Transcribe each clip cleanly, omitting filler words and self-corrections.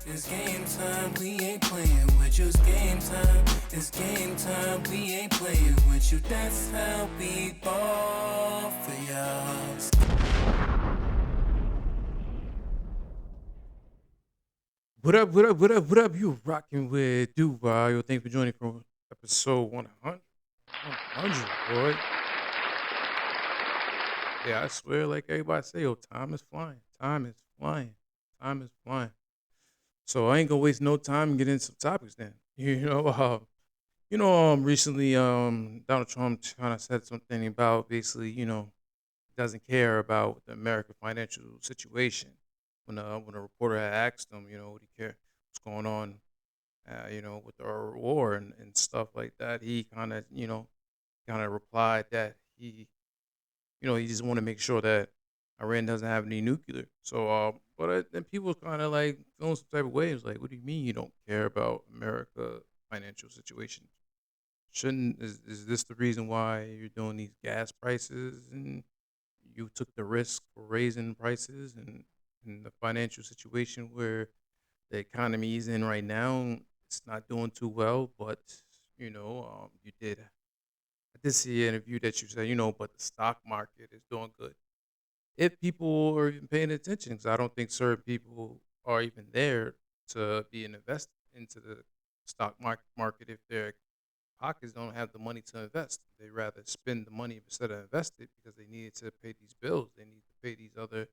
It's game time, we ain't playing with you. It's game time, it's game time, we ain't playing with you. That's how we ball for y'all. What up, what up, what up, what up? You rocking with Dubai. Yo, thanks for joining for episode 100. 100, boy. Yeah, I swear, like everybody say, yo, time is flying. Time is flying. Time is flying. So I ain't gonna waste no time and get into some topics then. Recently, Donald Trump kind of said something about basically, doesn't care about the American financial situation. When a reporter had asked him, would he care what's going on, with our war and stuff like that, he kind of replied that he just want to make sure that Iran doesn't have any nuclear. So, then people kind of like feeling some type of way. It's like, what do you mean you don't care about America financial situation? Shouldn't is this the reason why you're doing these gas prices and you took the risk for raising prices and in the financial situation where the economy is in right now, it's not doing too well. But you did. I did see an interview that you said, but the stock market is doing good. If people are even paying attention, because I don't think certain people are even there to be an invest into the stock market if their pockets don't have the money to invest. They rather spend the money instead of invest it because they needed to pay these bills. They need to pay these other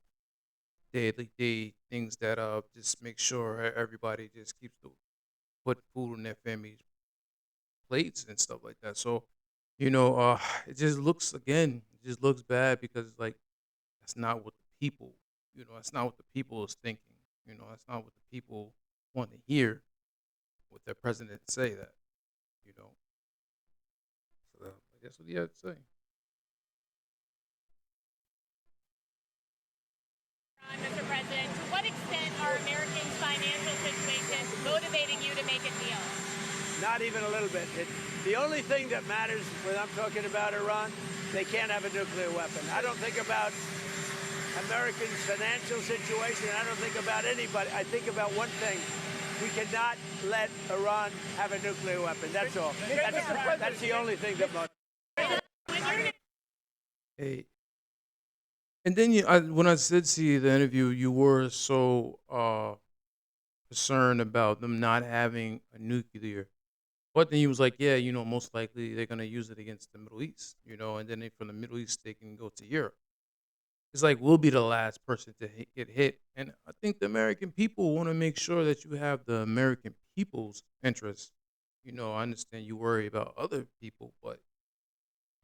daily day things that just make sure everybody just keeps the put food on their families' plates and stuff like that. So, it just looks again, it just looks bad because like that's not what the people, that's not what the people is thinking. That's not what the people want to hear. What their president say that. You know, so I guess what he had to say. Mr. President, to what extent are Americans' financial situations motivating you to make a deal? Not even a little bit. The only thing that matters when I'm talking about Iran, they can't have a nuclear weapon. I don't think about Americans' financial situation. I don't think about anybody. I think about one thing. We cannot let Iran have a nuclear weapon. That's all. That's the only thing that matters. Hey, and then when I did see the interview, you were so concerned about them not having a nuclear. But then he was like, yeah, most likely they're gonna use it against the Middle East, and then from the Middle East they can go to Europe. It's like we'll be the last person to get hit, and I think the American people want to make sure that you have the American people's interests. I understand you worry about other people, but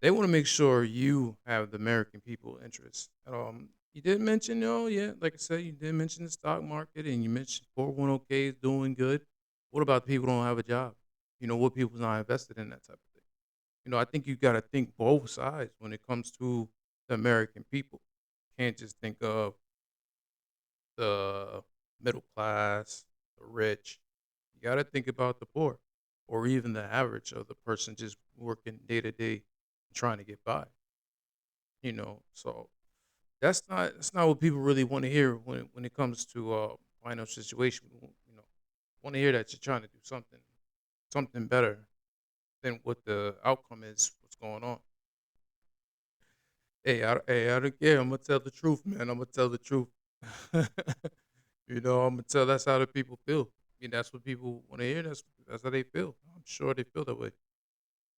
they want to make sure you have the American people interests. You did mention, yeah, like I said, you did mention the stock market, and you mentioned 401k is doing good. What about the people who don't have a job? What people's not invested in that type of thing? I think you got to think both sides when it comes to the American people. Can't just think of the middle class, the rich. You got to think about the poor, or even the average of the person just working day to day, trying to get by. So that's not what people really want to hear when it comes to financial situation. Want to hear that you're trying to do something better than what the outcome is. What's going on? Hey, I don't care. I'm gonna tell the truth, man. I'm gonna tell the truth. I'm gonna tell that's how the people feel. That's what people want to hear. That's how they feel. I'm sure they feel that way.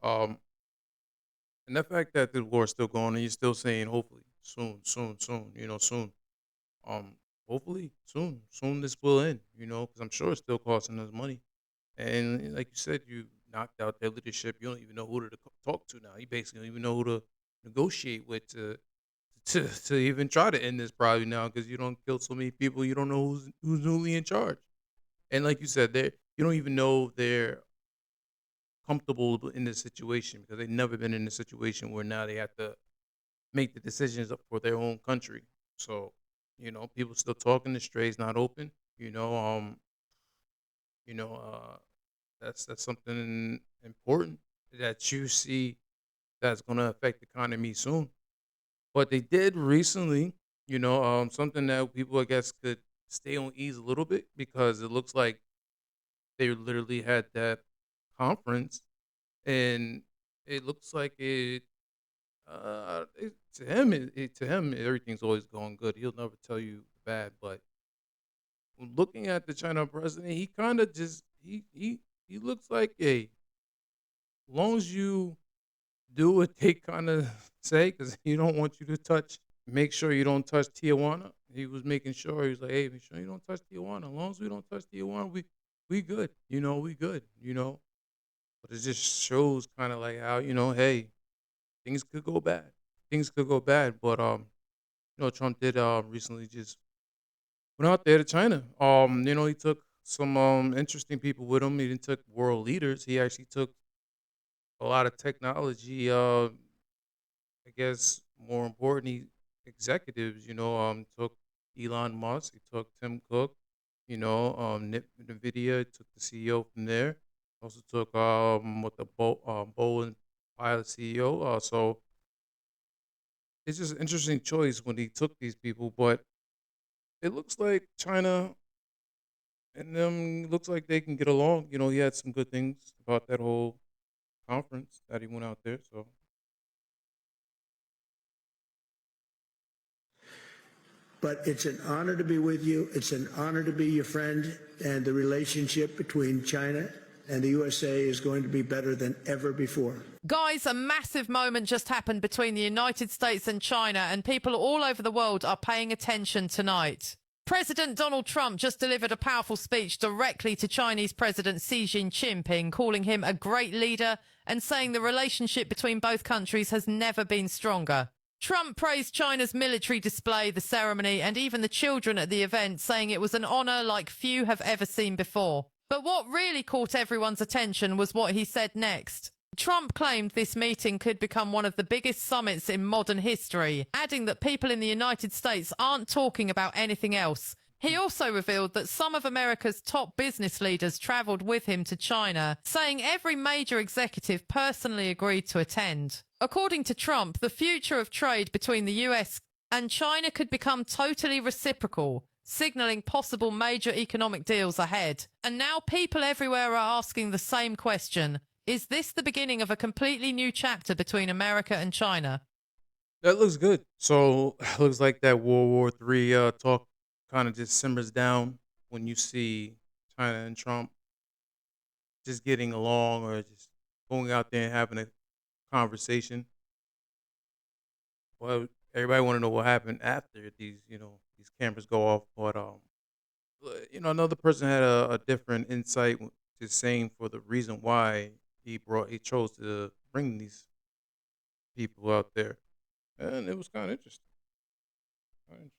Um, and the fact that the war is still going and you're still saying hopefully soon, soon, soon, soon. Um, Hopefully soon this will end. Because I'm sure it's still costing us money. And like you said, you knocked out their leadership. You don't even know who to talk to now. You basically don't even know who to negotiate with to even try to end this probably now because you don't kill so many people. You don't know who's newly in charge. And like you said, you don't even know they're comfortable in this situation because they've never been in a situation where now they have to make the decisions for their own country. So, people still talking. The strait's not open. You know, that's something important that you see that's going to affect the economy soon. But they did recently, something that people I guess could stay on ease a little bit because it looks like they literally had that conference, and it looks like to him everything's always going good. He'll never tell you bad, but looking at the China president, he kind of just he looks like a long as you do what they kind of say, because he don't want you to touch. Make sure you don't touch Tijuana. He was making sure he was like, hey, make sure you don't touch Tijuana. As long as we don't touch Tijuana, we good. We good. But it just shows kind of like how hey, things could go bad. Things could go bad. But Trump did recently just went out there to China. He took some interesting people with him. He didn't took world leaders. He actually took a lot of technology. I guess more importantly, executives. Took Elon Musk. He took Tim Cook. Nvidia took the CEO from there. Also took what the Boeing pilot CEO. So it's just an interesting choice when he took these people, but it looks like China and them looks like they can get along. He had some good things about that whole conference that he went out there. So But it's an honor to be with you. It's an honor to be your friend. And the relationship between China and the USA is going to be better than ever before. Guys, a massive moment just happened between the United States and China, and people all over the world are paying attention tonight. President Donald Trump just delivered a powerful speech directly to Chinese President Xi Jinping, calling him a great leader and saying the relationship between both countries has never been stronger. Trump praised China's military display, the ceremony, and even the children at the event, saying it was an honor like few have ever seen before. But what really caught everyone's attention was what he said next. Trump claimed this meeting could become one of the biggest summits in modern history, adding that people in the United States aren't talking about anything else. He also revealed that some of America's top business leaders traveled with him to China, saying every major executive personally agreed to attend. According to Trump, the future of trade between the US and China could become totally reciprocal, signaling possible major economic deals ahead. And now people everywhere are asking the same question. Is this the beginning of a completely new chapter between America and China? that looks good. So looks like that World War III talk kind of just simmers down when you see China and Trump just getting along or just going out there and having a conversation. Well, everybody want to know what happened after these cameras go off. But another person had a different insight, just saying for the reason why he chose to bring these people out there, and it was kind of interesting. Kinda interesting.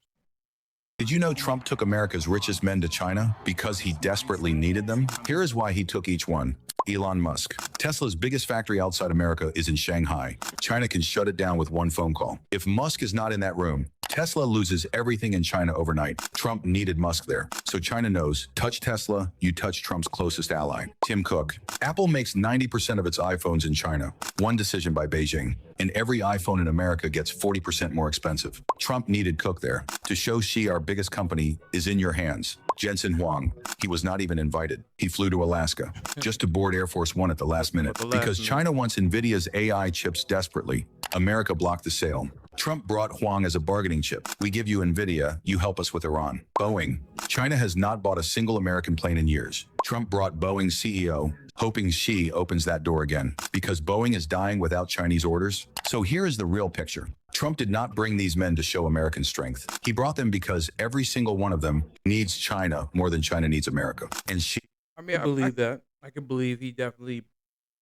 Did you know Trump took America's richest men to China because he desperately needed them? Here is why he took each one. Elon Musk. Tesla's biggest factory outside America is in Shanghai. China can shut it down with one phone call. If Musk is not in that room, Tesla loses everything in China overnight. Trump needed Musk there. So China knows, touch Tesla, you touch Trump's closest ally. Tim Cook. Apple makes 90% of its iPhones in China. One decision by Beijing. And every iPhone in America gets 40% more expensive. Trump needed Cook there to show Xi, our biggest company, is in your hands. Jensen Huang. He was not even invited. He flew to Alaska just to board Air Force One at the last minute because China wants NVIDIA's AI chips desperately. America blocked the sale. Trump brought Huang as a bargaining chip. We give you NVIDIA, you help us with Iran. Boeing. China has not bought a single American plane in years. Trump brought Boeing's CEO, hoping Xi opens that door again because Boeing is dying without Chinese orders. So here is the real picture. Trump did not bring these men to show American strength. He brought them because every single one of them needs China more than China needs America. And Xi. I mean, I believe that. I can believe he definitely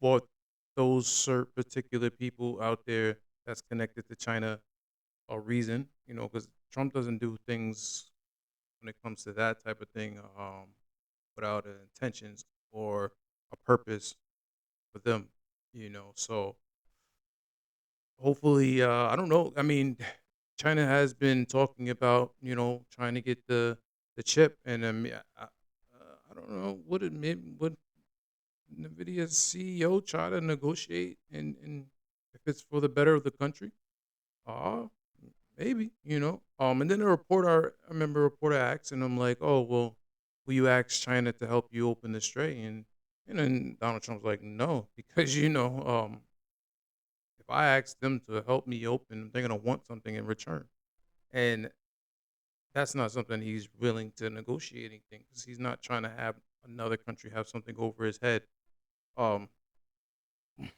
bought those particular people out there that's connected to China a reason, because Trump doesn't do things when it comes to that type of thing without intentions or a purpose for them, So hopefully, I don't know. I mean, China has been talking about, trying to get the chip, and I don't know would NVIDIA's CEO try to negotiate, and if it's for the better of the country, uh, maybe, and then I remember a reporter asking him like, "Oh, well, will you ask China to help you open the strait?" And then Donald Trump's like, "No, because if I ask them to help me open, they're gonna want something in return, and that's not something he's willing to negotiate anything because he's not trying to have another country have something over his head, um,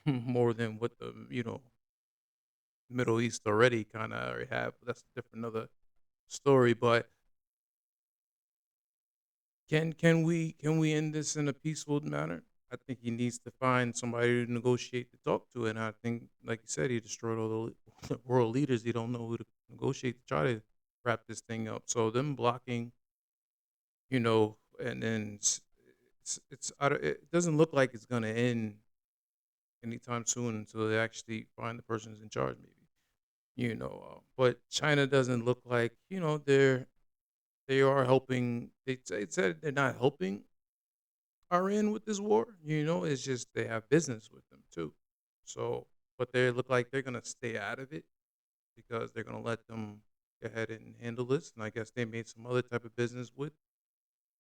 more than what the Middle East already kind of already have. That's a different another story, but can we end this in a peaceful manner? I think he needs to find somebody to negotiate to talk to, and I think, like you said, he destroyed all the world leaders. He don't know who to negotiate to try to wrap this thing up. So them blocking, and then it doesn't look like it's gonna end anytime soon until they actually find the person who's in charge, maybe. But China doesn't look like they are helping. It said they're not helping Iran with this war. It's just they have business with them too. So, but they look like they're gonna stay out of it because they're gonna let them go ahead and handle this. And I guess they made some other type of business with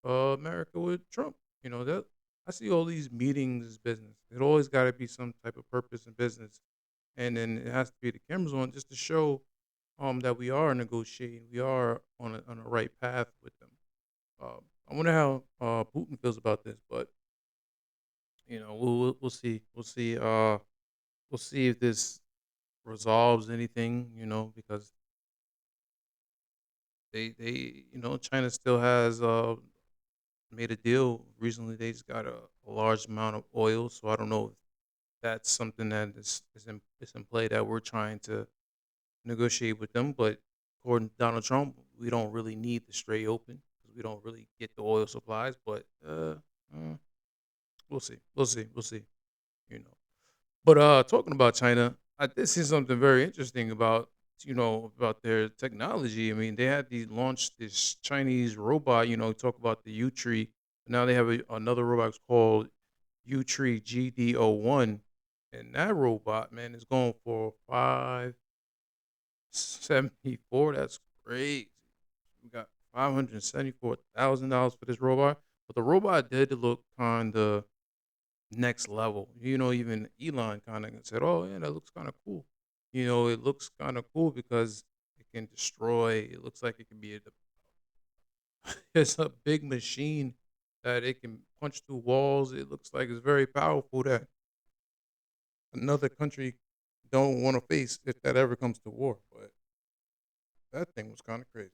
America with Trump. That I see all these meetings as business. It always got to be some type of purpose in business, and then it has to be the cameras on just to show that we are negotiating, we are on a right path with them. I wonder how Putin feels about this, but we'll see. We'll see if this resolves anything. Because China still has made a deal recently. They just got a large amount of oil, so I don't know if that's something that is in play that we're trying to negotiate with them. But according to Donald Trump, we don't really need the strait open because we don't really get the oil supplies. But we'll see, we'll see, we'll see. You know. But talking about China, I did see something very interesting about their technology. I mean, they had launched this Chinese robot. Talk about the U tree. Now they have another robot called U tree GD01, and that robot, man, is going for 574. That's crazy. We got $574,000 for this robot, but the robot did look kind of next level. Even Elon kind of said, "Oh yeah, that looks kind of cool." It looks kind of cool because it can destroy. It looks like it can be it's a big machine that it can punch through walls. It looks like it's very powerful that another country don't want to face if that ever comes to war. But that thing was kind of crazy.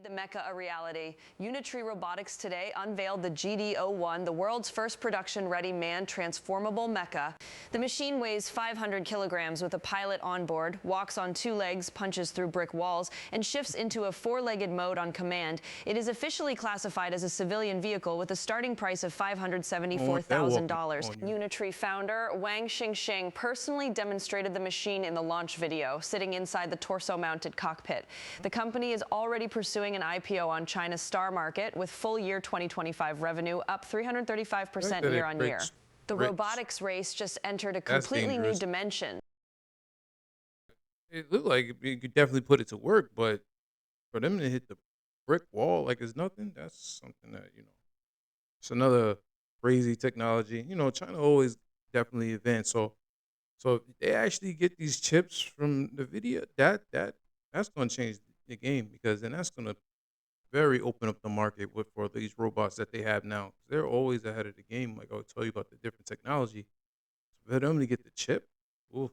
The Mecca a reality. Unitree Robotics today unveiled the GD01, the world's first production-ready manned transformable mecha. The machine weighs 500 kilograms with a pilot on board, walks on two legs, punches through brick walls, and shifts into a four-legged mode on command. It is officially classified as a civilian vehicle with a starting price of $574,000. Unitree founder Wang Xingxing personally demonstrated the machine in the launch video, sitting inside the torso-mounted cockpit. The company is already pursuing an IPO on China's star market, with full year 2025 revenue up 335% year on year. The robotics race just entered a completely new dimension. It looked like you could definitely put it to work, but for them to hit the brick wall like it's nothing, that's something that, it's another crazy technology. China always definitely advanced. So if they actually get these chips from the video, that's gonna change the game, because then that's gonna very open up the market for these robots that they have now. They're always ahead of the game. Like I'll tell you about the different technology. For them to get the chip, oof,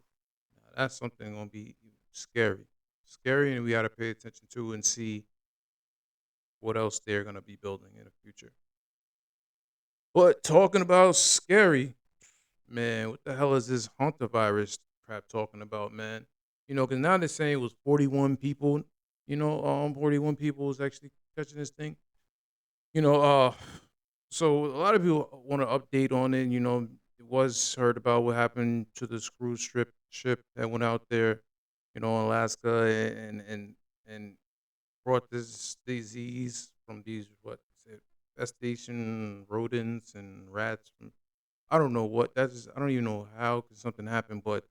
now that's something gonna be scary, scary, and we gotta pay attention to and see what else they're gonna be building in the future. But talking about scary, man, what the hell is this hantavirus crap talking about, man? Because now they're saying it was 41 people. 41 people was actually catching this thing. You know, uh, so a lot of people want to update on it. It was heard about what happened to this cruise ship that went out there, in Alaska, and brought this disease from these what is it, infestation rodents and rats from I don't know what that is. I don't even know how 'cause something happened, but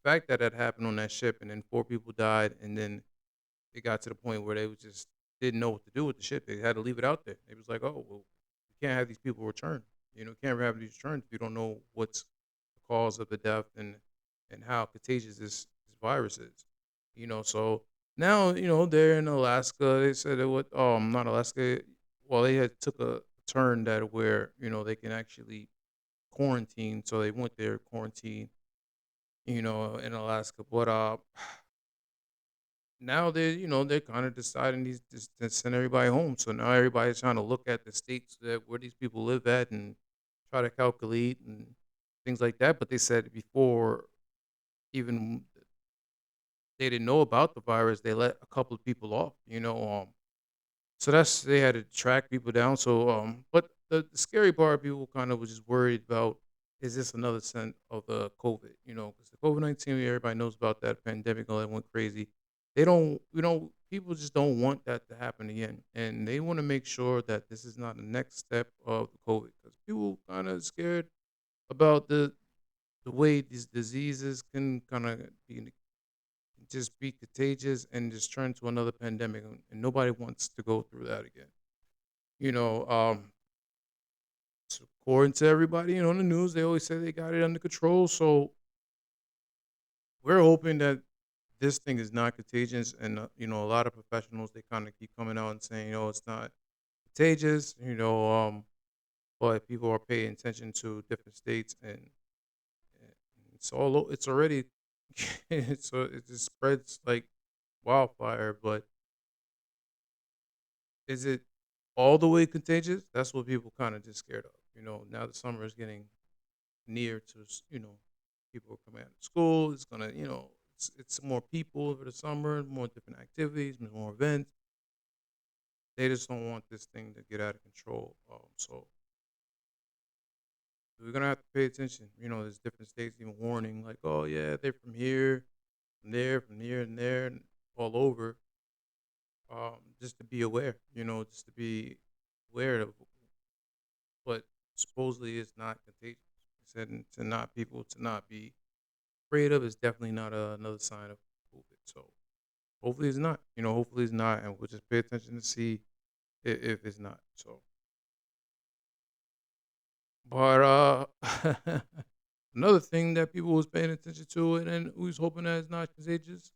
fact that that happened on that ship and then 4 people died, and then it got to the point where they was just didn't know what to do with the ship. They had to leave it out there. It was like, oh, well, you can't have these people return. You know, can't have these returned if you don't know what's the cause of the death and how contagious this virus is. You know, so now they're in Alaska. They said it would not Alaska. Well, they had took a turn that where they can actually quarantine. So they went there quarantine. In Alaska, but now they're kind of deciding these just to send everybody home. So now everybody's trying to look at the states that where these people live at and try to calculate and things like that. But they said before even they didn't know about the virus, they let a couple of people off. So they had to track people down. So but the scary part, people kind of was just worried about is this another scent of the COVID? Because the COVID-19, everybody knows about that pandemic, all that went crazy. They don't, people just don't want that to happen again, and they want to make sure that this is not the next step of the COVID, because people kind of scared about the way these diseases can kind of be contagious and just turn to another pandemic, and nobody wants to go through that again. You know, so according to everybody, on the news, they always say they got it under control. So we're hoping that this thing is not contagious, and a lot of professionals they kind of keep coming out and saying, it's not contagious. But people are paying attention to different states, and it's already so it just spreads like wildfire. But is it all the way contagious? That's what people kind of just scared of. Now the summer is getting near to, people are coming out of school. It's gonna, it's more people over the summer, more different activities, more events. They just don't want this thing to get out of control. So we're gonna have to pay attention. There's different states even warning, like, oh yeah, they're from here, from here, and there, and all over. Just to be aware, just to be aware of what supposedly is not contagious. Said to not be afraid of is definitely not another sign of COVID. So hopefully it's not. Hopefully it's not, and we'll just pay attention to see if it's not. So, but another thing that people was paying attention to and who's hoping that it's not contagious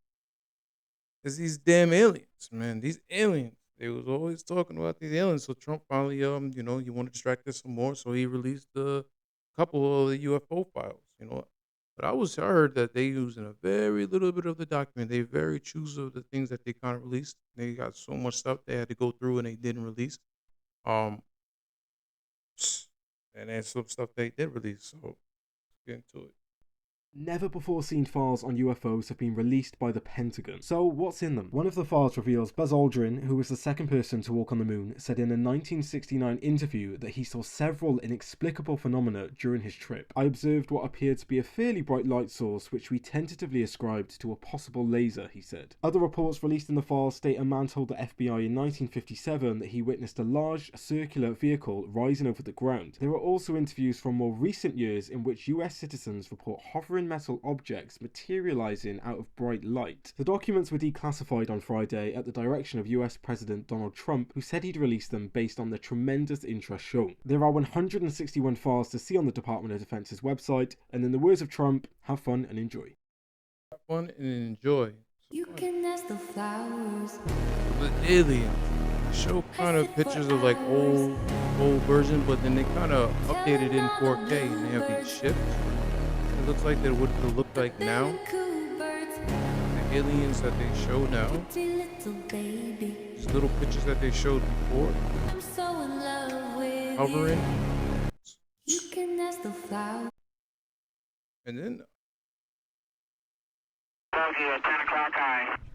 is these damn aliens, man. These aliens. They was always talking about these aliens. So Trump finally, he wanted to distract us some more, so he released a couple of the UFO files, But I heard that they using a very little bit of the document. They very choose of the things that they kind of released. They got so much stuff they had to go through and they didn't release. Um, and then some stuff they did release. So let's get into it. Never before seen files on UFOs have been released by the Pentagon. So what's in them? One of the files reveals Buzz Aldrin, who was the second person to walk on the moon, said in a 1969 interview that he saw several inexplicable phenomena during his trip. I observed what appeared to be a fairly bright light source which we tentatively ascribed to a possible laser, he said. Other reports released in the file state a man told the FBI in 1957 that he witnessed a large circular vehicle rising over the ground. There are also interviews from more recent years in which US citizens report hovering metal objects materializing out of bright light. The documents were declassified on Friday at the direction of US President Donald Trump, who said he'd release them based on the tremendous interest shown. There are 161 files to see on the Department of Defense's website, and in the words of Trump, have fun and enjoy. Have fun and enjoy. You can ask the flowers. The aliens show kind of pictures of like old version, but then they kind of updated it in 4K, and they have these ships. It looks like what it would look like now. The aliens that they show now. These little pictures that they showed before. Hovering. You can ask the flower. And then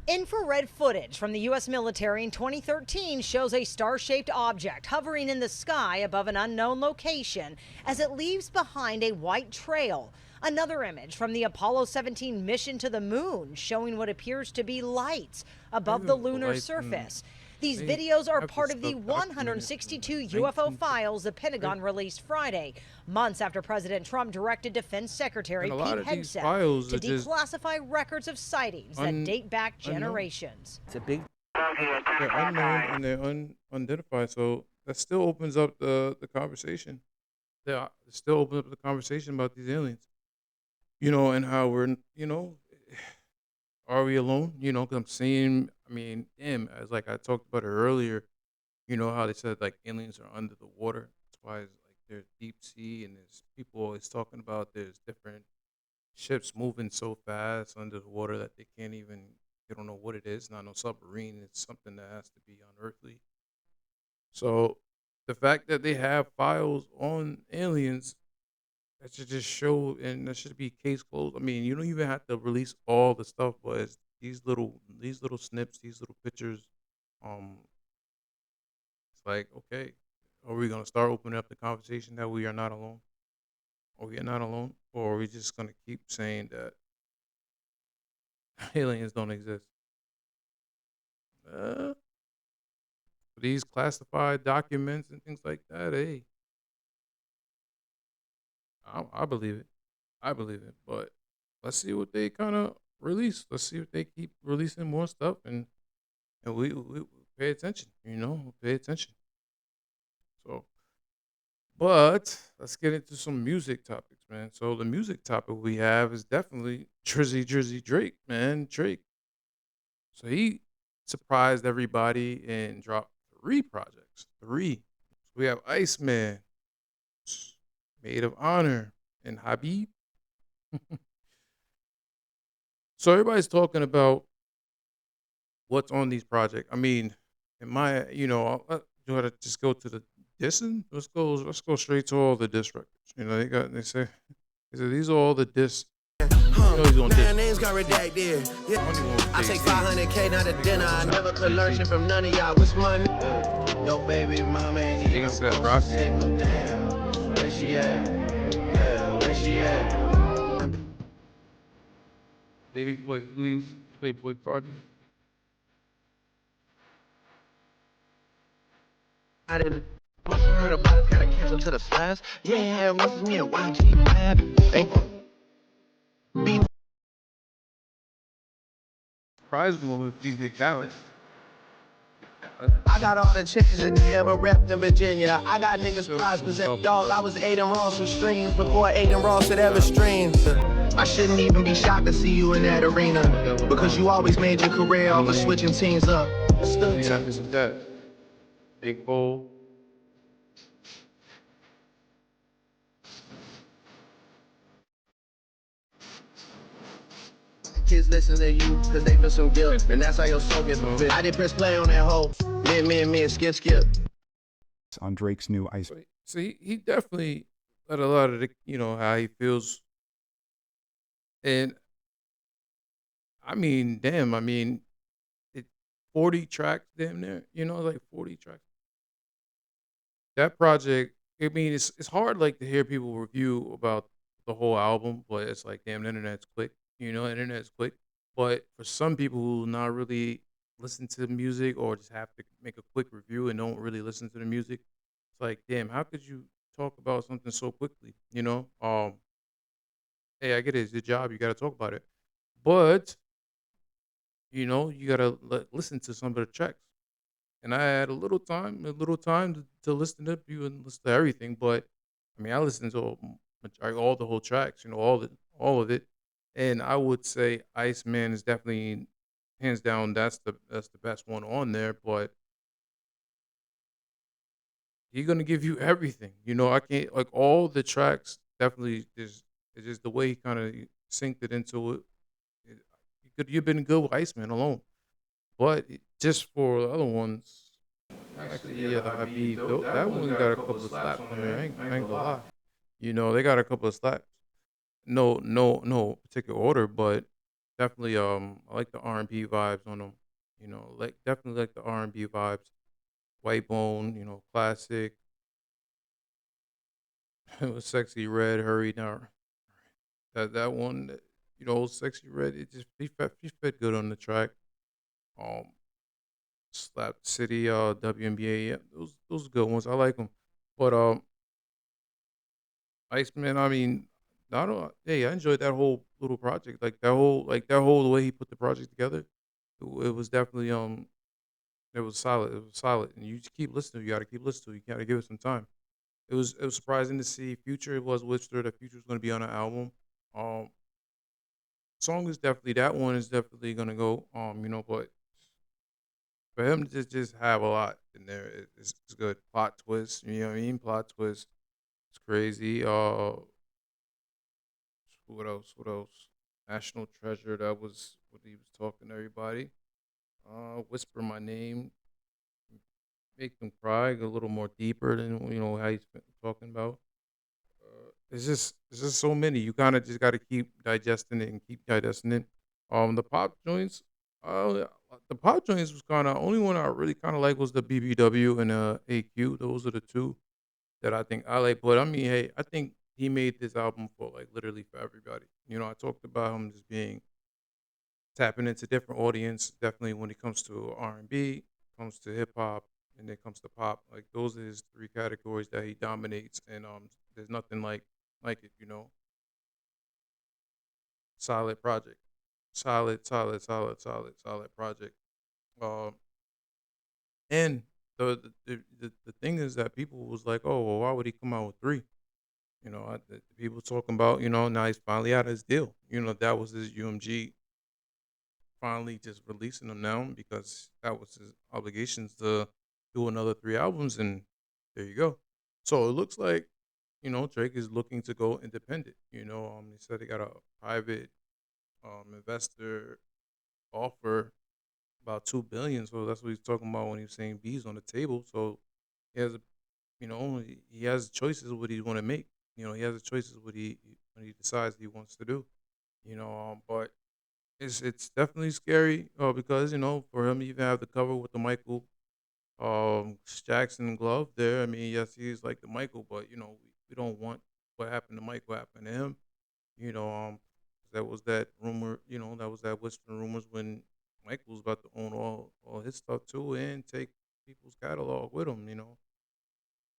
Infrared footage from the U.S. military in 2013 shows a star-shaped object hovering in the sky above an unknown location as it leaves behind a white trail. Another image from the Apollo 17 mission to the moon showing what appears to be lights above the lunar surface. These They videos are have this part of the stuff documented from 162 like UFO 1950. files the Pentagon released Friday, months after President Trump directed Defense Secretary And a lot Pete of these Hegseth files to are just declassify records of sightings that date back unknown. generations. It's a big. They're unknown and they're unidentified. So that still opens up the conversation. It still opens up the conversation about these aliens. And how we're, are we alone? Because I'm seeing, I mean, damn, as like I talked about it earlier, how they said like aliens are under the water. That's why it's like there's deep sea and there's people always talking about there's different ships moving so fast under the water that they don't know what it is. Not no submarine. It's something that has to be unearthly. So the fact that they have files on aliens, that should just show, and that should be case closed. I mean, you don't even have to release all the stuff, but it's these little snips, these little pictures. Um, it's like, okay, are we gonna start opening up the conversation that we are not alone? Or we are not alone, or are we just gonna keep saying that aliens don't exist? Uh, these classified documents and things like that. Hey, I believe it. I believe it. But let's see what they kind of release. Let's see if they keep releasing more stuff, and we pay attention. Pay attention. So, but let's get into some music topics, man. So the music topic we have is definitely Drizzy Drake, man. Drake. So he surprised everybody and dropped 3 projects. 3. So we have Iceman, Maid of Honor, and Habib. So everybody's talking about what's on these projects. I mean, in my, do I just go to the dissing? Let's go straight to all the diss records. They say these are all the diss. He's on diss. names got redacted. Yeah. I take 500K, not a dinner. I never could learn shit from none of y'all. What's my yo, baby, mama ain't even Rock. Where she at? Yeah, where she at? Baby boy, Playboy Party. I didn't heard about it, gotta cancel to the size. Yeah, what's me a YG mad? Thank you. Surprised me with DJ Khaled. I got all the chicks that ever repped in Virginia. I got niggas prized possessed. Dog, I was Aiden Ross from streams before Aiden Ross had ever streamed. I shouldn't even be shocked to see you in that arena, because you always made your career over switching teams up. Yeah, this is that. Big Bull. Kids listen to you, cause they feel some guilt, and that's how your soul gets fulfilled. I did press play on that whole me, skip. On Drake's new Ice. So he definitely let a lot of the, how he feels. And I mean, damn, it 40 tracks damn near, like 40 tracks. That project, it's hard like to hear people review about the whole album, but it's like, damn, the internet's quick. Internet's quick. But for some people who not really listen to music or just have to make a quick review and don't really listen to the music, it's like, damn, how could you talk about something so quickly? Hey, I get it, it's your job, you got to talk about it, but you got to listen to some of the tracks. And I had a little time to listen to you and listen to everything. But I listened to all the whole tracks, all of it. And I would say Iceman is definitely hands down that's the best one on there. But he's gonna give you everything. I can't like all the tracks. Definitely, it's just the way he kind of synced it into it. You've been good with Iceman alone. But just for the other ones, actually, yeah, the Habib, that one got a couple of slaps on there. I ain't gonna lie. They got a couple of slaps. No particular order, but definitely, I like the R&B vibes on them. Definitely like the R&B vibes. White Bone, classic. It was Sexy Red, Hurry Now. That one, Sexy Red. It just he fit good on the track. Um, Slap City, WNBA. Yeah, those are good ones. I like them. But Iceman, I mean, I don't. Hey, I enjoyed that whole little project. Like that whole the way he put the project together. It was definitely it was solid. It was solid, and you just keep listening. You got to keep listening. You got to give it some time. It was surprising to see Future. It was Whisper that Future was going to be on an album. Um, song is definitely that one is definitely gonna go. But for him to just have a lot in there, it's good. Plot twist, you know what I mean? Plot twist. It's crazy. What else? What else? National Treasure. That was what he was talking to everybody. Whisper My Name. Make them cry. Go a little more deeper than how he's been talking about. It's just so many. You kind of just got to keep digesting it and keep digesting it. The pop joints, uh, the pop joints was kind of only one I really kind of like was the BBW and AQ. Those are the two that I think I like. But I mean, hey, I think he made this album for like literally for everybody. I talked about him just being tapping into different audience. Definitely when it comes to R&B, comes to hip hop, and then comes to pop. Like those are his three categories that he dominates, and there's nothing like it. Solid project, solid, solid, solid, solid, solid project. Um, and the thing is that people was like, oh, well, why would he come out with three? The people talking about, now he's finally out of his deal. That was his UMG finally just releasing them now because that was his obligations to do another three albums, and there you go. So it looks like Drake is looking to go independent. He said he got a private investor offer about 2 billion. So that's what he's talking about when he's saying B's on the table. So he has, he has choices what he want to make. He has choices what he when he decides he wants to do. But it's definitely scary because for him to even have the cover with the Michael Jackson glove there. I mean, yes, he's like the Michael, but we don't want what happened to Michael happen to him. You know, um, that was that rumor. That was that whispering rumors when Michael was about to own all his stuff too and take people's catalog with him.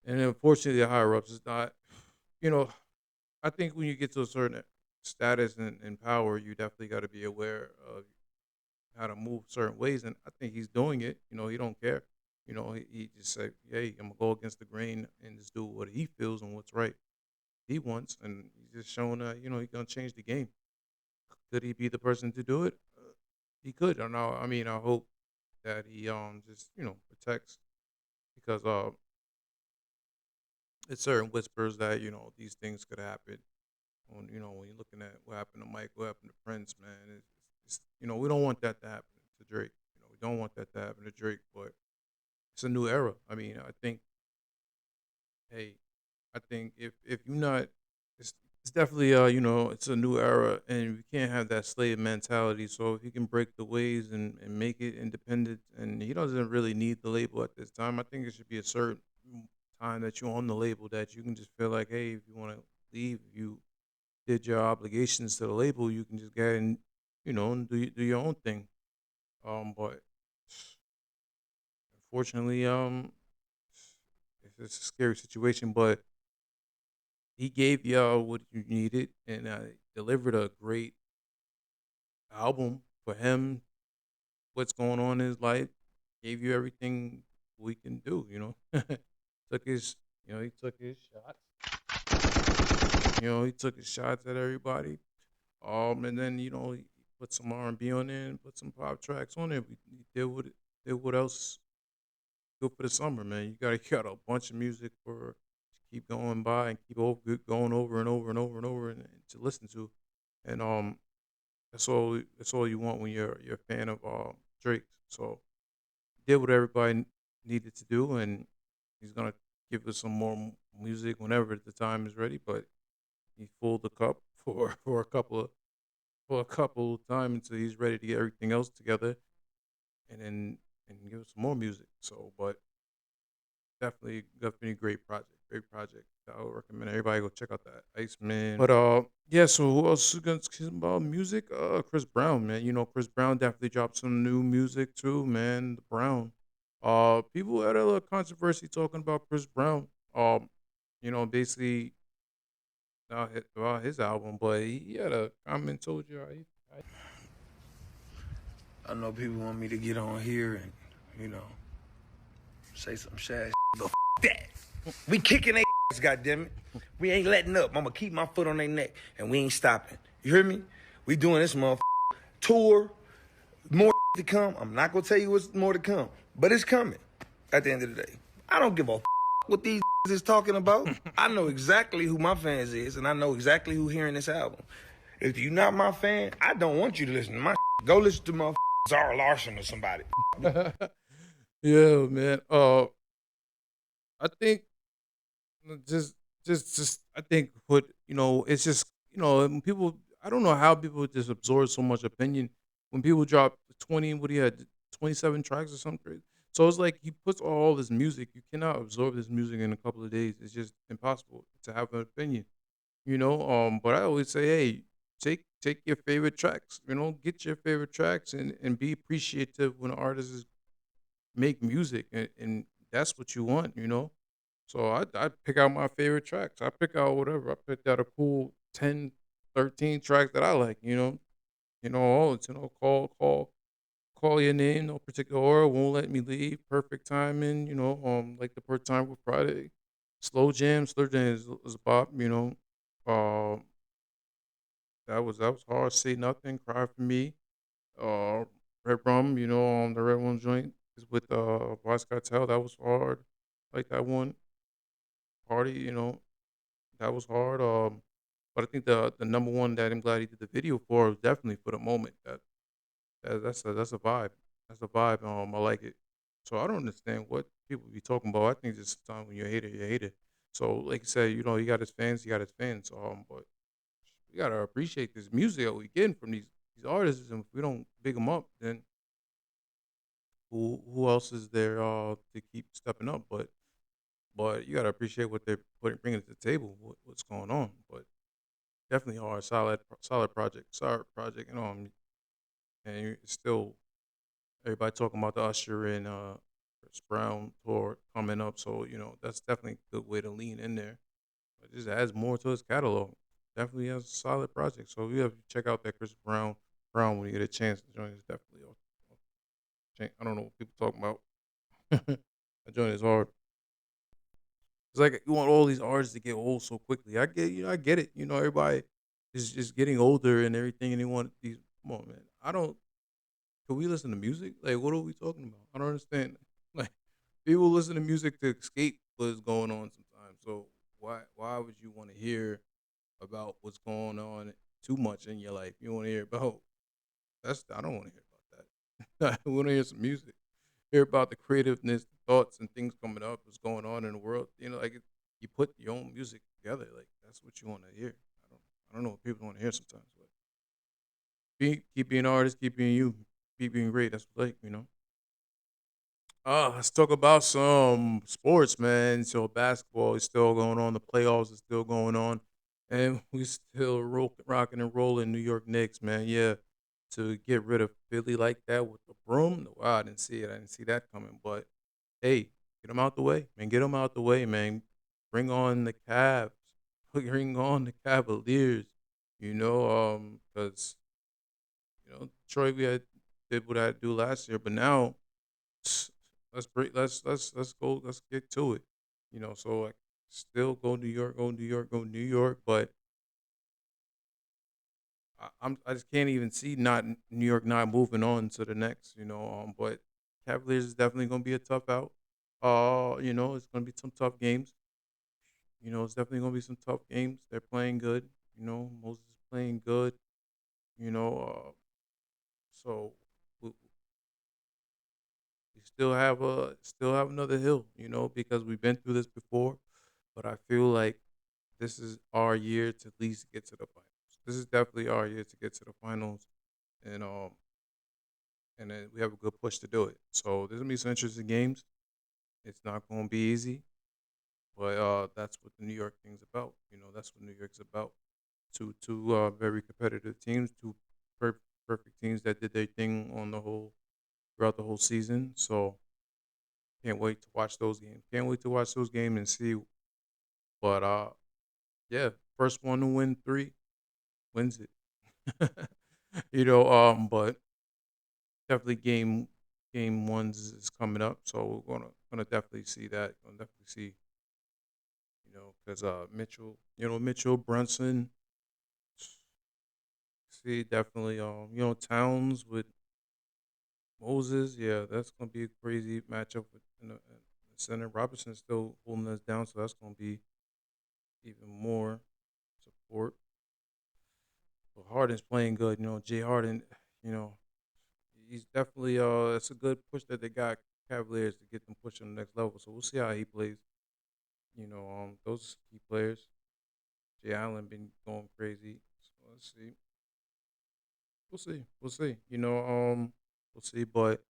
And unfortunately, the higher ups is not. You know, I think when you get to a certain status and power, you definitely got to be aware of how to move certain ways, and I think he's doing it. He don't care. He just said, "Hey, I'm gonna go against the grain and just do what he feels and what's right he wants," and he's just showing that he's gonna change the game. Could he be the person to do it? He could. I know. I mean, I hope that he just protects because it's certain whispers that these things could happen. When you're looking at what happened to Mike, what happened to Prince, man, we don't want that to happen to Drake. We don't want that to happen to Drake, but it's a new era. I mean, hey, I think if you're not, it's definitely it's a new era, and we can't have that slave mentality. So if he can break the ways and make it independent, and he doesn't really need the label at this time. I think it should be a certain time that you're on the label that you can just feel like, hey, if you want to leave, you did your obligations to the label, you can just get in, and do your own thing. But unfortunately, it's a scary situation. But he gave y'all what you needed and delivered a great album for him. What's going on in his life? Gave you everything we can do. Took his, he took his shots. He took his shots at everybody. And then he put some R&B on there and put some pop tracks on there. He did what else good for the summer, man. You gotta got a bunch of music for keep going by and keep going over and over and over and over and to listen to, and that's all you want when you're a fan of Drake. So he did what everybody needed to do, and he's gonna give us some more music whenever the time is ready. But he filled the cup for a couple of time until he's ready to get everything else together, and then give us some more music. So, but definitely a great project. Great project. I would recommend everybody go check out that Iceman. But yeah. So who else is gonna talk about music? Chris Brown, man. Chris Brown definitely dropped some new music too, man. The Brown. People had a little controversy talking about Chris Brown. Basically about his album, but he had a comment told you. I know people want me to get on here and, say some sad but that. We kicking their ass, goddammit. We ain't letting up. I'ma keep my foot on their neck, and we ain't stopping. You hear me? We doing this tour. More to come. I'm not gonna tell you what's more to come, but it's coming at the end of the day. I don't give a what these is talking about. I know exactly who my fans is, and I know exactly who hearing this album. If you're not my fan, I don't want you to listen to my Go listen to my Zara Larson or somebody. Yeah, man. I think just I think it's just when people I don't know how people just absorb so much opinion when people drop 20 what he had 27 tracks or something crazy. So it's like he puts all this music. You cannot absorb this music in a couple of days. It's just impossible to have an opinion. But I always say, hey, take your favorite tracks. Get your favorite tracks and be appreciative when artists make music and that's what you want. So I pick out my favorite tracks. I pick out whatever. I picked out a cool 10, 13 tracks that I like, all it's call your name, no particular order, won't let me leave, perfect timing, like the per time with Friday. Slow jam is a bop. Um that was hard. Say nothing, cry for me. Uh Red Rum, the Red One joint is with Voice Cartel. That was hard. Like that one. Party, that was hard. But I think the number one that I'm glad he did the video for was definitely for the moment. That's a vibe. That's a vibe. I like it. So I don't understand what people be talking about. I think just sometimes when you're a hater, you're a hater. So like you said, he got his fans, he got his fans. But we gotta appreciate this music that we getting from these artists, and if we don't big them up, then who else is there to keep stepping up? But you gotta appreciate what they're bringing to the table, what's going on. But definitely hard, solid project, and it's still everybody talking about the Usher and Chris Brown tour coming up. So that's definitely a good way to lean in there. It just adds more to his catalog. Definitely has a solid project. So you have to check out that Chris Brown when you get a chance to join. It's definitely I don't know what people talking about. That joint is hard. It's like you want all these artists to get old so quickly. I get it. Everybody is just getting older and everything, and they want these. Come on, man. I don't. Can we listen to music? Like, what are we talking about? I don't understand. Like, people listen to music to escape what's going on sometimes. So why would you want to hear about what's going on too much in your life? You want to hear about I don't want to hear about that. I want to hear some music. Hear about the creativeness, the thoughts, and things coming up, what's going on in the world. You put your own music together. Like that's what you want to hear. I don't know what people want to hear sometimes, but keep being an artist, keep being you, keep being great. That's what like. Let's talk about some sports, man. So basketball is still going on. The playoffs is still going on, and we still rocking and rolling. New York Knicks, man. Yeah, to get rid of Philly like that with the broom. Wow, I didn't see it. I didn't see that coming. But hey, get them out the way, man. Get them out the way, man. Bring on the Cavs. Bring on the Cavaliers. Because Detroit we had did what I had to do last year, but now let's break. Let's go. Let's get to it. So like still go New York, go New York, go New York, but I just can't even see not New York not moving on to the next. But Cavaliers is definitely gonna be a tough out. It's gonna be some tough games. It's definitely gonna be some tough games. They're playing good. Moses is playing good. You know, so we still have another hill. Because we've been through this before. But I feel like this is our year to at least get to the finals. This is definitely our year to get to the finals, and then we have a good push to do it. So there's gonna be some interesting games. It's not gonna be easy, but that's what the New York thing's about. That's what New York's about. Two very competitive teams, two perfect teams that did their thing on the whole throughout the whole season. So can't wait to watch those games. Can't wait to watch those games and see. But yeah, first one to win 3 wins it. But definitely game ones is coming up, so we're gonna definitely see that. Gonna definitely see, because Mitchell Brunson. See, definitely, Towns with Moses. Yeah, that's gonna be a crazy matchup in the center. Robinson's still holding us down, so that's gonna be even more support. But Harden's playing good. Jay Harden. You know, he's definitely it's a good push that they got Cavaliers to get them pushing the next level. So we'll see how he plays. Those key players. Jay Allen been going crazy. So let's see. We'll see. We'll see. We'll see. But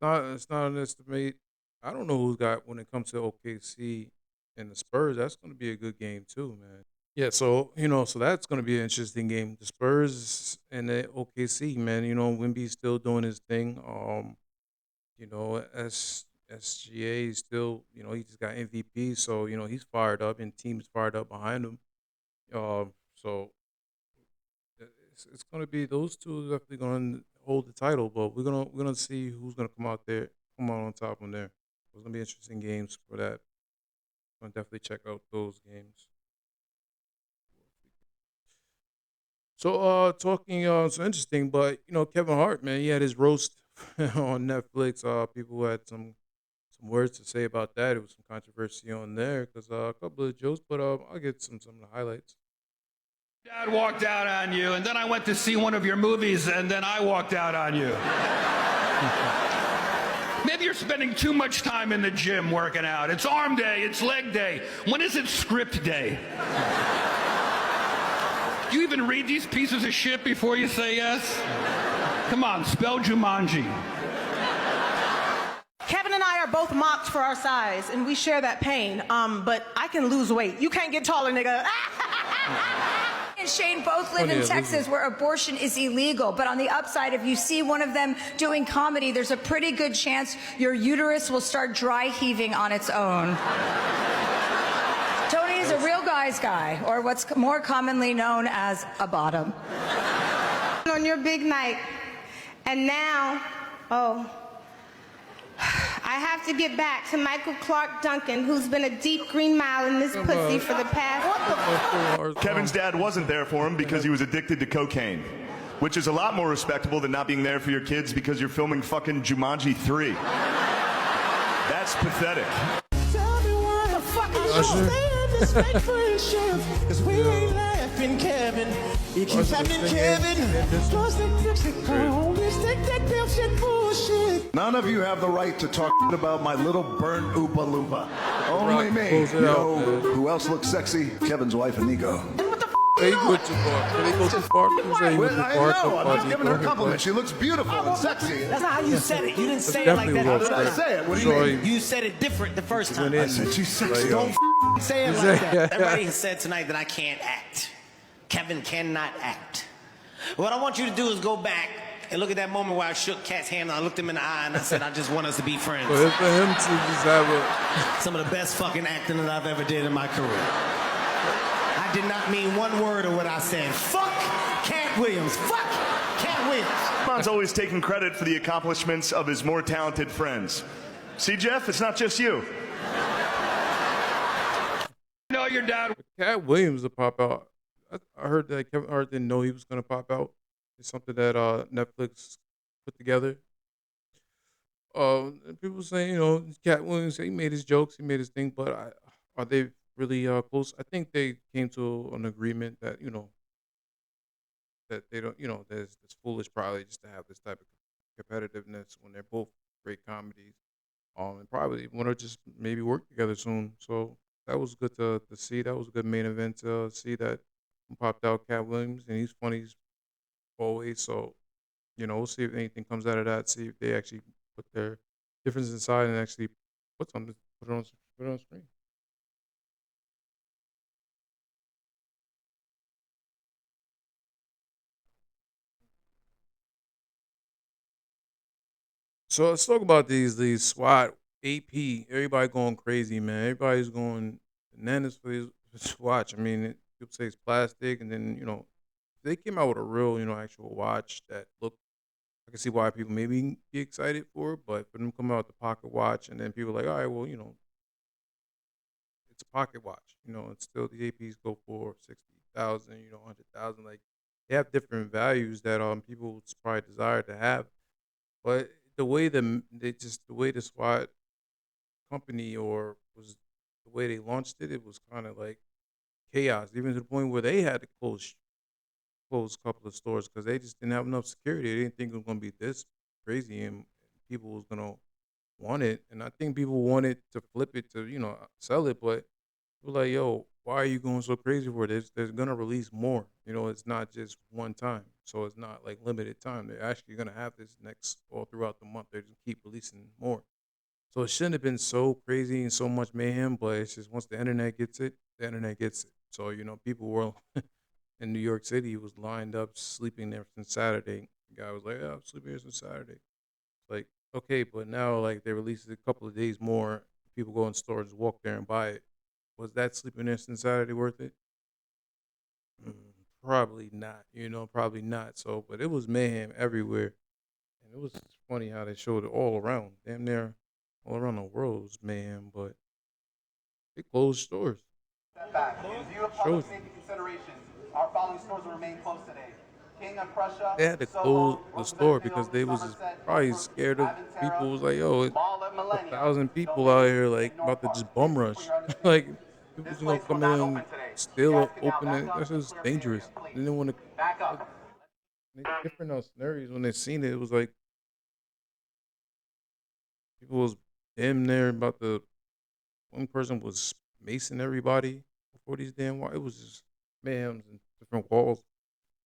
it's not an estimate. I don't know who's got when it comes to OKC and the Spurs. That's going to be a good game too, man. Yeah. So that's going to be an interesting game. The Spurs and the OKC, man. Wemby's still doing his thing. SGA is still, he just got MVP, so he's fired up and team's fired up behind him. So it's going to be those two are definitely going to hold the title, but we're gonna see who's going to come out on top on there. It's going to be interesting games for that. I'm gonna definitely check out those games. So talking so interesting, but Kevin Hart, man, he had his roast on Netflix. People had some words to say about that. It was some controversy on there because a couple of jokes, but I'll get some of the highlights. Dad walked out on you, and then I went to see one of your movies, and then I walked out on you. Maybe you're spending too much time in the gym working out. It's arm day, it's leg day. When is it script day? Do you even read these pieces of shit before you say yes? Come on, spell Jumanji. Kevin and I are both mocked for our size, and we share that pain. But I can lose weight. You can't get taller, nigga. And Shane both live in Texas where abortion is illegal. But on the upside, if you see one of them doing comedy, there's a pretty good chance your uterus will start dry heaving on its own. Tony is a real guy's guy, or what's more commonly known as a bottom. On your big night. And now, I have to get back to Michael Clark Duncan, who's been a deep green mile in this pussy for the past... Kevin's dad wasn't there for him because he was addicted to cocaine, which is a lot more respectable than not being there for your kids because you're filming fucking Jumanji 3. That's pathetic. Tell me why the fuck is you saying this fake friendship? Cause we ain't laughing, Kevin. You keep happening, Kevin. Stick that bullshit bullshit. None of you have the right to talk about my little burnt Oompa Loompa. Only me. Who else looks sexy? Kevin's wife, Nico. They go too far. They go too far. I know. I'm just giving her a compliment. She looks beautiful and sexy. That's not how you said it. You didn't say it like that. How did I say it? What do you mean? You said it different the first time. I said she's sexy. Don't say it like that. Everybody has said tonight that I can't act. Kevin cannot act. What I want you to do is go back and look at that moment where I shook Katt's hand and I looked him in the eye and I said, I just want us to be friends. For him to just have some of the best fucking acting that I've ever did in my career. I did not mean one word of what I said. Fuck Katt Williams. Fuck Katt Williams. Ron's always taking credit for the accomplishments of his more talented friends. See, Jeff, it's not just you. No, your dad. Katt Williams will pop out. I heard that Kevin Hart didn't know he was going to pop out. It's something that Netflix put together. And people saying, Katt Williams, he made his jokes, he made his thing, but are they really close? I think they came to an agreement that, that they don't, that it's foolish probably just to have this type of competitiveness when they're both great comedies. And probably want to just maybe work together soon. So that was good to see. That was a good main event to see that popped out Katt Williams, and he's funny as always. So, we'll see if anything comes out of that. See if they actually put their differences aside and actually put it on screen. So let's talk about these SWAT AP, everybody going crazy, man. Everybody's going bananas for this Swatch. I mean, people say it's plastic, and then they came out with a real, actual watch that looked. I can see why people maybe be excited for it, but for them to come out with the pocket watch, and then people are like, all right, well, it's a pocket watch. It's still the APs go for 60,000, 100,000. Like they have different values that people would probably desire to have, but the way the SWAT company or was the way they launched it, it was kind of like chaos, even to the point where they had to close a couple of stores because they just didn't have enough security. They didn't think it was going to be this crazy and people was going to want it. And I think people wanted to flip it to sell it, but people like, yo, why are you going so crazy for this? They're going to release more. It's not just one time, so it's not like limited time. They're actually going to have this next all throughout the month. They just keep releasing more. So it shouldn't have been so crazy and so much mayhem, but it's just once the internet gets it, the internet gets it. So, people were in New York City was lined up sleeping there since Saturday. The guy was like, "Yeah, I'm sleeping here since Saturday." Like, okay, but now like they released it a couple of days more. People go in stores, walk there and buy it. Was that sleeping there since Saturday worth it? Mm, Probably not. Probably not. So, but it was mayhem everywhere, and it was funny how they showed it all around, damn near all around the world was mayhem. But they closed stores. Step back. In view of public safety considerations, our following stores will remain closed today. King of Prussia, They had to close Soho, the store because Roosevelt, they was just Somerset, probably Norfolk, scared of people. Aventera, Was like, yo, it's Mall of a Millennium, 1,000 people out Domain, here like and North about to Park. just bum Thank you for rush. your understanding. Like people This just gonna place will come not in and open today. steal Guests it, can now open back it. up That's to just clear the area, dangerous. please. They didn't want to Back like up. different scenarios when they seen it. It was like people was damn near about to. One person was macing everybody before these damn walls. It was just mayhems and different walls.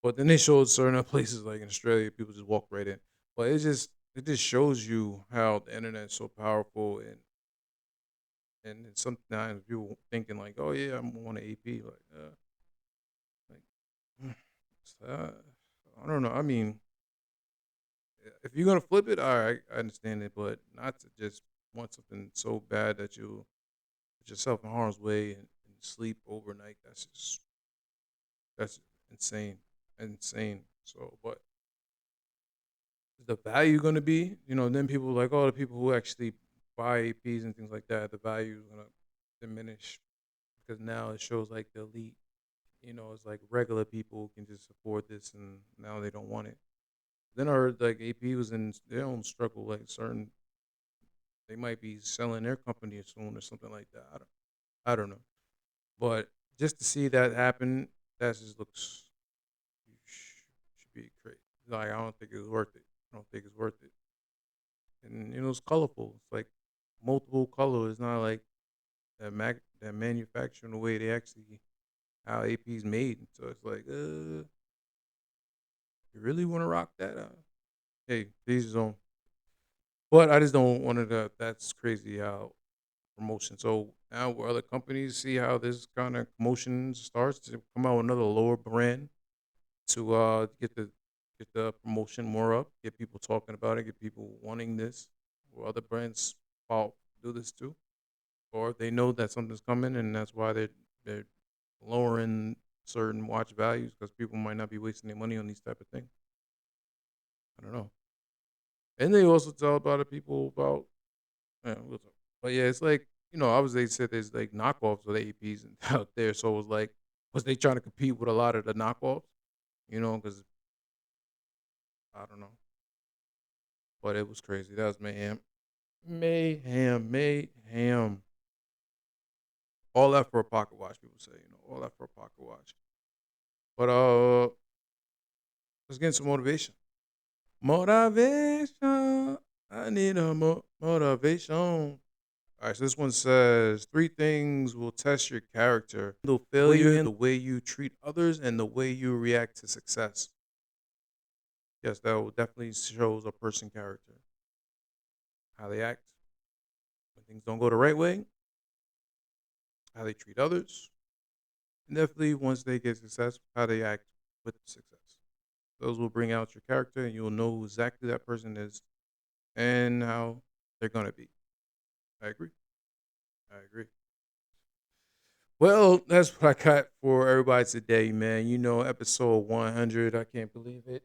But then they showed certain places like in Australia, people just walk right in. But it just shows you how the internet is so powerful and sometimes people thinking like, oh yeah, I'm on an AP like uh, I don't know. I mean, if you're gonna flip it, all right, I understand it, but not to just want something so bad that you put yourself in harm's way and sleep overnight. That's insane, insane. So, but is the value going to be? Then people like, oh, the people who actually buy APs and things like that, the value is going to diminish because now it shows like the elite. It's like regular people can just afford this, and now they don't want it. Then I heard like AP was in their own struggle, like certain they might be selling their company soon or something like that. I don't know, but just to see that happen, that just looks should be crazy. Like I don't think it's worth it. I don't think it's worth it. And it's colorful. It's like multiple colors. It's not like that manufacturing the way they actually how AP's made. So it's like, you really want to rock that? Hey, these his own. But I just don't want to. That's crazy how promotion. So now where other companies see how this kind of promotion starts to come out with another lower brand to get the promotion more up, get people talking about it, get people wanting this. Or other brands do this too, or they know that something's coming, and that's why they're lowering certain watch values because people might not be wasting their money on these type of things. I don't know. And they also tell about the people about, but yeah, it's like obviously they said there's like knockoffs of the APs out there, so it was like, was they trying to compete with a lot of the knockoffs? Because I don't know, but it was crazy. That was mayhem, mayhem, mayhem. All that for a pocket watch, people say. All that for a pocket watch. But let's get into motivation. Motivation. I need a motivation. All right, so this one says 3 things will test your character: the failure, the way you treat others, and the way you react to success. Yes, that will definitely shows a person character. How they act when things don't go the right way, how they treat others, and definitely once they get success, how they act with success. Those will bring out your character, and you will know who exactly that person is and how they're gonna be. I agree. I agree. Well, that's what I got for everybody today, man. You know, episode 100. I can't believe it.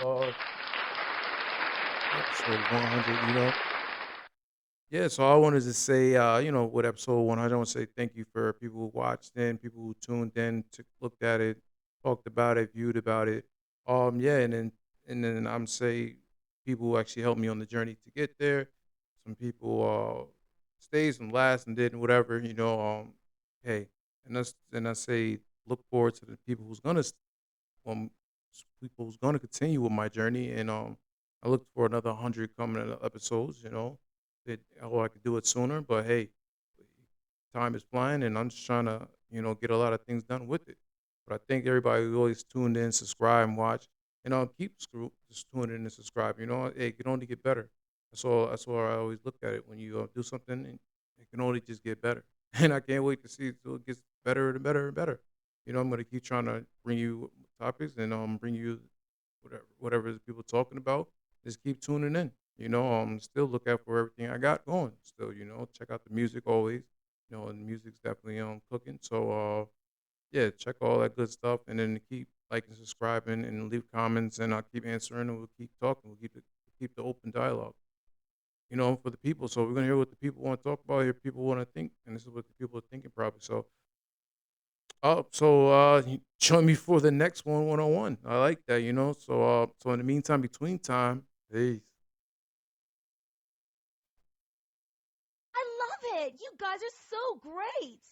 Lord. Episode 100, you know. Yeah, so I wanted to say, with episode 100, I want to say thank you for people who watched in, people who tuned in, looked at it, talked about it, viewed about it. Yeah, and then I'm say people who actually helped me on the journey to get there. Some people stayed, some last, and did whatever, hey, and I say look forward to the people um people who's gonna continue with my journey, and I look for another 100 coming episodes. All I could do it sooner, but hey, time is flying, and I'm just trying to get a lot of things done with it. But I thank everybody who always tuned in, subscribe, and watch, and just tuning in and subscribe. Hey, it can only get better. That's all I always look at it. When you do something, it can only just get better, and I can't wait to see it till it gets better and better and better. I'm gonna keep trying to bring you topics and bring you whatever people talking about. Just keep tuning in. Still look out for everything I got going. Still, check out the music always. And the music's definitely cooking. So yeah, check all that good stuff, and then keep liking, subscribing, and leave comments, and I'll keep answering, and we'll keep talking. We'll keep the open dialogue. For the people. So we're gonna hear what the people want to talk about. Hear people want to think, and this is what the people are thinking probably. So. Join me for the next one-on-one. I like that, So in the meantime, between time, peace. I love it. You guys are so great.